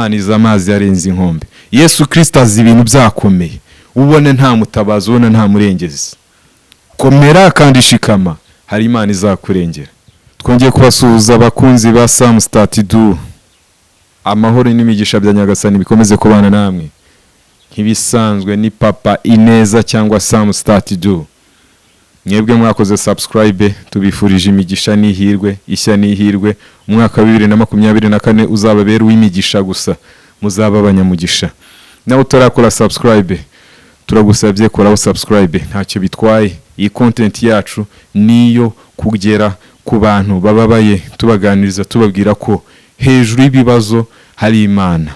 Imana iza amazi yarenze inkombe. Yesu Kristo azi ibintu byakomeye, ubone nta mutabazi, ubone nta murengezi. Komera kandi shikama, hari Imana izakurengera. Twongeye kubasuhuza abakunzi ba Sam Statidu. Amahoro n'imigisha bya Nyagasani bikomeze kubana namwe. Nkibisanzwe ni Papa Ineza cyangwa Sam Statidu. Mwebwe mwakoze subscribe, tubifurije imigisha n'ihirwe, ishya n'ihirwe. Umwaka wa 2024 uzababera w'imigisha gusa, muzaba abanyamugisha. Nawe utarakora subscribe, turagusabye koraho subscribe, ntacyo bitwaye. Iyi content yacu niyo kugera ku bantu bababaye, tubaganiriza tubabwira ko hejuru y'ibibazo hari Imana,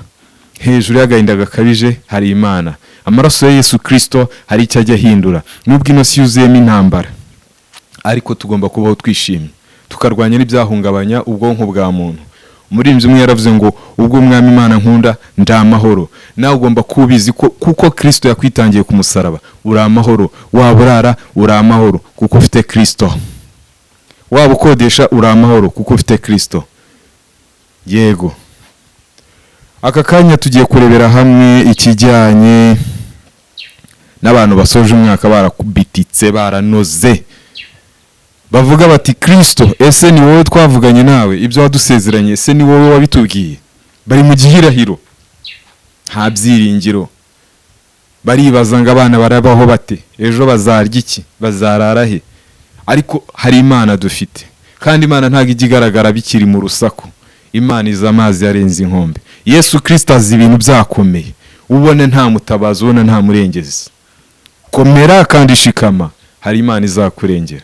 hejuru y'agahinda gakabije hari Imana. Amaraso ya Yesu Kristo hari icyo ajya hindura. Nubwo ino si yuzuyemo intambara, ariko tugomba kubaho twishimye, tukarwanya n'ibyahungabanya ubwonko bwa muntu. Umurimbyi umwe yaravuze ngo ubwo umwami Imana nkunda nda amahoro. Nawe ugomba kubizi ko kuko Kristo yakwitangiye ku musaraba, uri amahoro. Waburara uri amahoro kuko ufite Kristo. Waba ukodesha uri amahoro kuko ufite Kristo. Yego. Aka kanya tugiye kurebera hamwe ikijyanye n'abantu basoje umwaka barakubititse, baranoze. Bavuga bati Kristo, ese ni wowe twavuganye nawe, ibyo wadusezeranye ese ni wowe wabitubwiye? Bari mu gihirahiro, nta byiringiro. Baribaza ngo abana barabaho bate, ejo bazarya iki, bazarara he? Ariko hari Imana dufite, kandi Imana ntago igigaragara bikiri mu rusaku. Imana iza amazi yarenze inkombe. Yesu Kristo azi ibintu byakomeye, ubone nta mutabazi, ubone nta murengezi. Komera kandi shikama, hari Imana izakurengera.